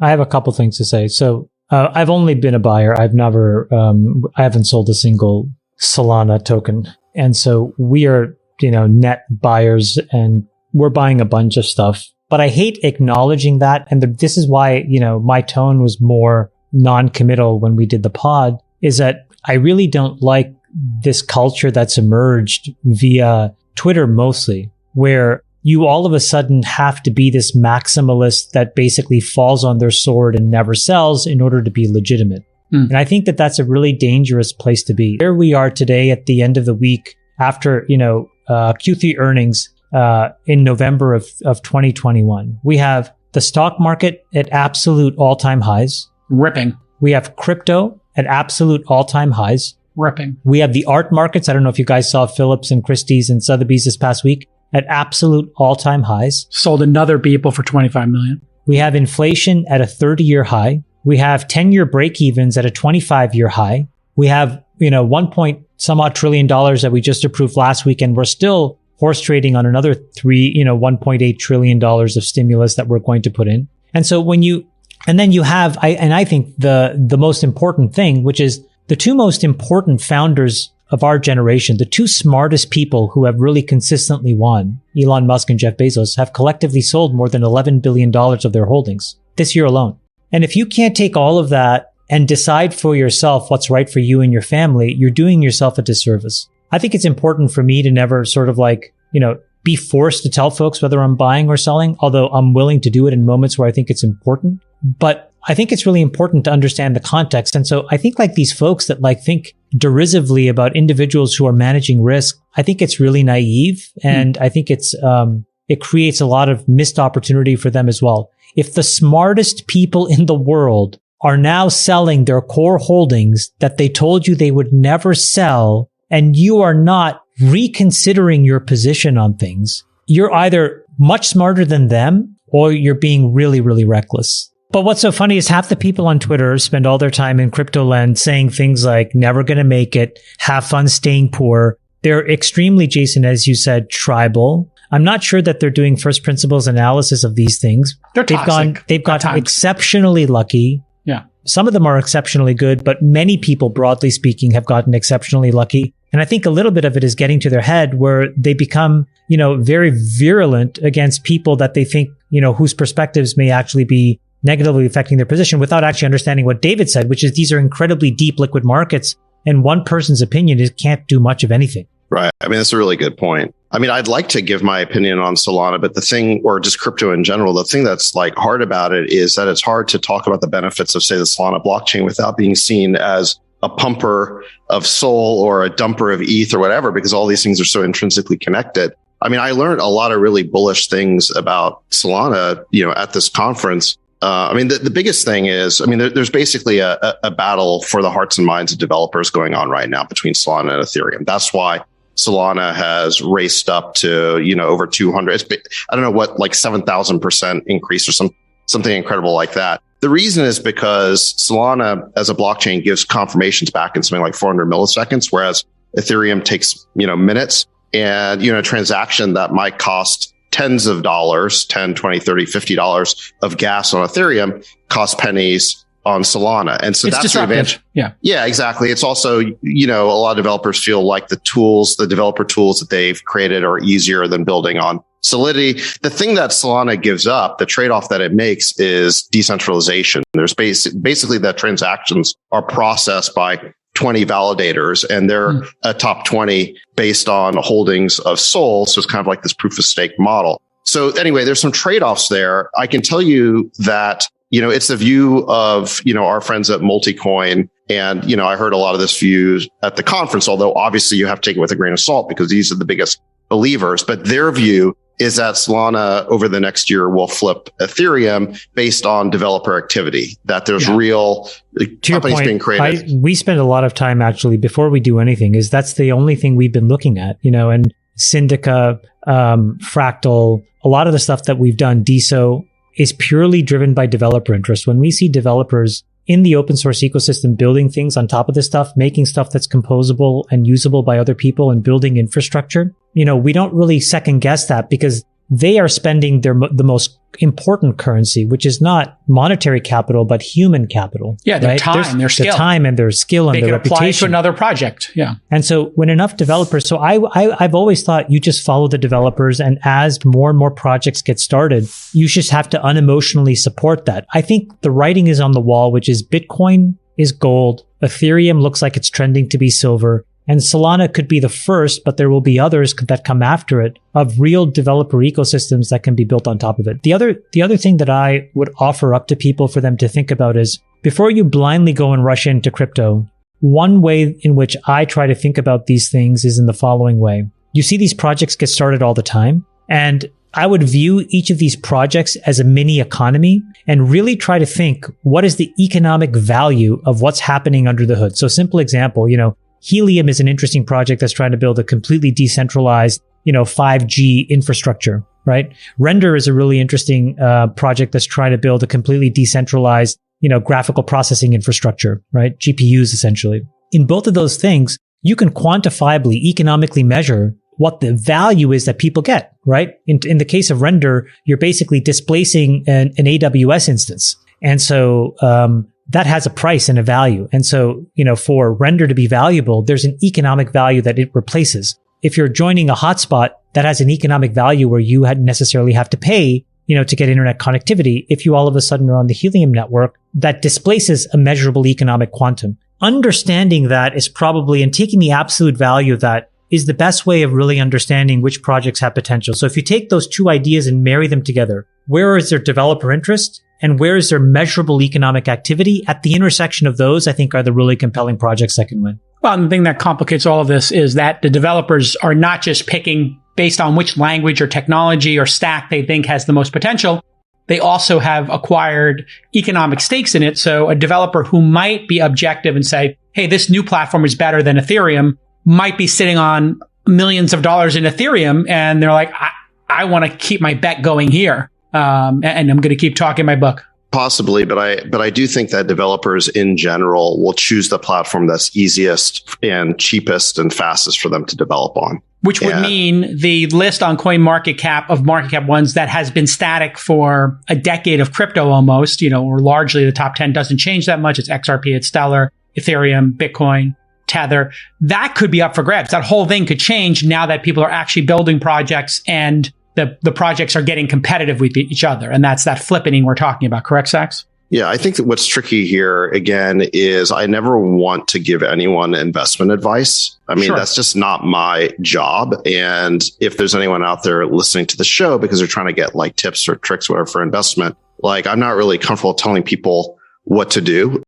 I have a couple things to say. So I've only been a buyer. I haven't sold a single Solana token. And so we are, net buyers, and we're buying a bunch of stuff. But I hate acknowledging that. And this is why, my tone was more non-committal when we did the pod, is that I really don't like this culture that's emerged via Twitter mostly, where you all of a sudden have to be this maximalist that basically falls on their sword and never sells in order to be legitimate. And I think that that's a really dangerous place to be. Here we are today at the end of the week after, Q3 earnings in November of 2021. We have the stock market at absolute all-time highs. Ripping. We have crypto at absolute all-time highs. Ripping. We have the art markets. I don't know if you guys saw Phillips and Christie's and Sotheby's this past week at absolute all-time highs. Sold another Beeple for $25 million. We have inflation at a 30-year high. We have 10-year break-evens at a 25-year high. We have, 1 trillion dollars that we just approved last week, and we're still horse trading on another $1.8 trillion of stimulus that we're going to put in. And so then you have, I think the most important thing, which is the two most important founders of our generation, the two smartest people who have really consistently won, Elon Musk and Jeff Bezos, have collectively sold more than $11 billion of their holdings this year alone. And if you can't take all of that and decide for yourself what's right for you and your family, you're doing yourself a disservice. I think it's important for me to never sort of be forced to tell folks whether I'm buying or selling, although I'm willing to do it in moments where I think it's important. But I think it's really important to understand the context. And so I think these folks that think derisively about individuals who are managing risk, I think it's really naive. And I think it creates a lot of missed opportunity for them as well. If the smartest people in the world are now selling their core holdings that they told you they would never sell, and you are not reconsidering your position on things, you're either much smarter than them or you're being really, really reckless. But what's so funny is half the people on Twitter spend all their time in crypto land saying things like, never going to make it, have fun staying poor. They're extremely, Jason, as you said, tribal. I'm not sure that they're doing first principles analysis of these things. They're toxic. They've got exceptionally lucky. Yeah. Some of them are exceptionally good, but many people, broadly speaking, have gotten exceptionally lucky. And I think a little bit of it is getting to their head where they become, very virulent against people that they think, whose perspectives may actually be negatively affecting their position without actually understanding what David said, which is these are incredibly deep liquid markets, and one person's opinion can't do much of anything. Right. I mean, that's a really good point. I mean, I'd like to give my opinion on Solana, but the thing, or just crypto in general, the thing that's hard about it is that it's hard to talk about the benefits of, say, the Solana blockchain without being seen as a pumper of Sol or a dumper of ETH or whatever, because all these things are so intrinsically connected. I mean, I learned a lot of really bullish things about Solana, at this conference. The biggest thing is, there's basically a battle for the hearts and minds of developers going on right now between Solana and Ethereum. That's why Solana has raced up to, over 200. I don't know what, 7,000% increase or something incredible like that. The reason is because Solana as a blockchain gives confirmations back in something like 400 milliseconds, whereas Ethereum takes, minutes. And, a transaction that might cost tens of dollars, 10, 20, 30, $50 of gas on Ethereum costs pennies on Solana. And so that's the advantage. Yeah. Yeah, exactly. It's also, a lot of developers feel like the developer tools that they've created are easier than building on Solidity. The thing that Solana gives up, the trade-off that it makes is decentralization. There's basically that transactions are processed by 20 validators, and they're a top 20 based on holdings of Sol. So it's kind of like this proof of stake model. So anyway, there's some trade-offs there. I can tell you that, it's the view of, our friends at Multicoin. And, I heard a lot of this view at the conference, although obviously you have to take it with a grain of salt because these are the biggest believers. But their view is that Solana over the next year will flip Ethereum based on developer activity, that there's real companies being created. We spend a lot of time actually before we do anything that's the only thing we've been looking at, and Syndica, Fractal, a lot of the stuff that we've done, DeSo, is purely driven by developer interest. When we see developers in the open source ecosystem building things on top of this stuff, making stuff that's composable and usable by other people and building infrastructure, we don't really second guess that because they are spending the most important currency, which is not monetary capital, but human capital. Yeah, their time, their skill. Their time and their skill and their reputation. They can apply to another project. Yeah. And so when enough developers, so I've always thought you just follow the developers, and as more and more projects get started, you just have to unemotionally support that. I think the writing is on the wall, which is Bitcoin is gold. Ethereum looks like it's trending to be silver. And Solana could be the first, but there will be others that come after it of real developer ecosystems that can be built on top of it. The other thing that I would offer up to people for them to think about is before you blindly go and rush into crypto, one way in which I try to think about these things is in the following way. You see these projects get started all the time, and I would view each of these projects as a mini economy and really try to think, what is the economic value of what's happening under the hood? So simple example, Helium is an interesting project that's trying to build a completely decentralized, 5G infrastructure, right? Render is a really interesting project that's trying to build a completely decentralized, graphical processing infrastructure, right? GPUs essentially. In both of those things, you can quantifiably, economically measure what the value is that people get, right? In the case of Render, you're basically displacing an AWS instance. And so, that has a price and a value. And so, for Render to be valuable, there's an economic value that it replaces. If you're joining a hotspot, that has an economic value where you necessarily have to pay, to get internet connectivity. If you all of a sudden are on the Helium network, that displaces a measurable economic quantum. Understanding that is probably, and taking the absolute value of that is the best way of really understanding which projects have potential. So if you take those two ideas and marry them together, where is their developer interest? And where is there measurable economic activity? At the intersection of those, I think, are the really compelling projects that can win. Well, and the thing that complicates all of this is that the developers are not just picking based on which language or technology or stack they think has the most potential. They also have acquired economic stakes in it. So a developer who might be objective and say, hey, this new platform is better than Ethereum might be sitting on millions of dollars in Ethereum. And they're like, I want to keep my bet going here. And I'm going to keep talking my book. Possibly, but I do think that developers in general will choose the platform that's easiest and cheapest and fastest for them to develop on. Which would mean the list on CoinMarketCap of market cap ones that has been static for a decade of crypto almost, or largely the top 10 doesn't change that much. It's XRP, it's Stellar, Ethereum, Bitcoin, Tether. That could be up for grabs. That whole thing could change now that people are actually building projects and the projects are getting competitive with each other. And that's that flippening we're talking about. Correct, Sachs? Yeah, I think that what's tricky here, again, is I never want to give anyone investment advice. I mean, That's just not my job. And if there's anyone out there listening to the show because they're trying to get like tips or tricks, whatever, for investment, I'm not really comfortable telling people what to do.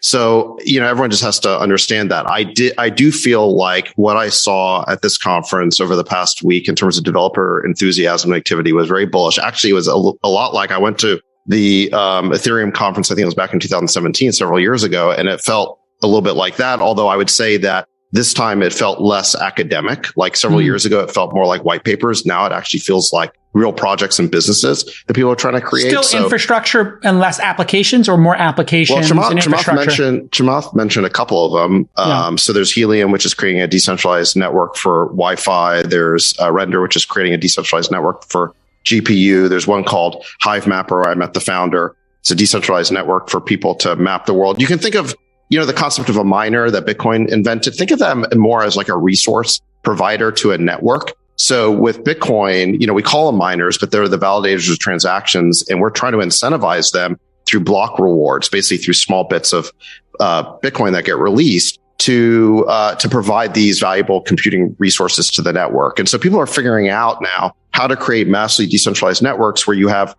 So, everyone just has to understand that. I do feel like what I saw at this conference over the past week in terms of developer enthusiasm and activity was very bullish. Actually, it was a lot like I went to the Ethereum conference. I think it was back in 2017, several years ago, and it felt a little bit like that. Although I would say that this time it felt less academic. Like several years ago, it felt more like white papers. Now it actually feels like real projects and businesses that people are trying to create. Still infrastructure and less applications, or more applications and infrastructure? Chamath mentioned a couple of them. So there's Helium, which is creating a decentralized network for Wi-Fi. There's Render, which is creating a decentralized network for GPU. There's one called Hive Mapper, where I met the founder. It's a decentralized network for people to map the world. You can think of, the concept of a miner that Bitcoin invented. Think of them more as like a resource provider to a network. So with Bitcoin, we call them miners, but they're the validators of transactions, and we're trying to incentivize them through block rewards, basically through small bits of Bitcoin that get released to provide these valuable computing resources to the network. And so people are figuring out now how to create massively decentralized networks where you have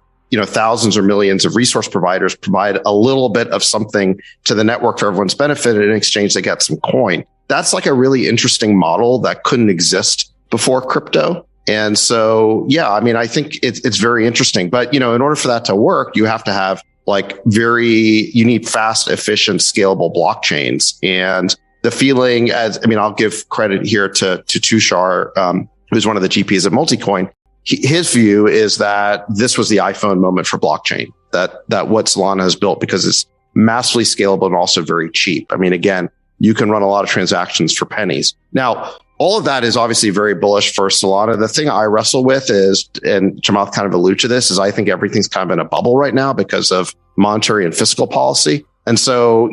thousands or millions of resource providers provide a little bit of something to the network for everyone's benefit, and in exchange they get some coin. That's like a really interesting model that couldn't exist before crypto. And so, I think it's very interesting. But, in order for that to work, you have to have you need fast, efficient, scalable blockchains. And the feeling I'll give credit here to Tushar, who's one of the GPs at Multicoin. His view is that this was the iPhone moment for blockchain, that what Solana has built, because it's massively scalable and also very cheap. Again, you can run a lot of transactions for pennies. Now, all of that is obviously very bullish for Solana. The thing I wrestle with is, and Chamath kind of alluded to this, is I think everything's kind of in a bubble right now because of monetary and fiscal policy. And so,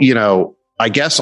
I guess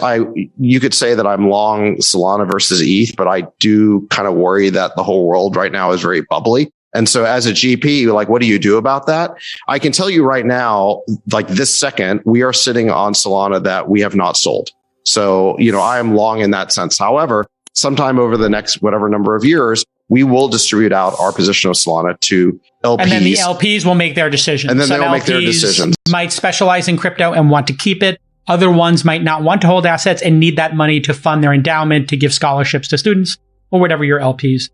you could say that I'm long Solana versus ETH, but I do kind of worry that the whole world right now is very bubbly. And so as a GP, like, what do you do about that? I can tell you right now, like this second, we are sitting on Solana that we have not sold. So, I am long in that sense. However, sometime over the next whatever number of years, we will distribute out our position of Solana to LPs. And then the LPs will make their decisions. And then they'll make their decisions. Might specialize in crypto and want to keep it. Other ones might not want to hold assets and need that money to fund their endowment, to give scholarships to students, or whatever your LPs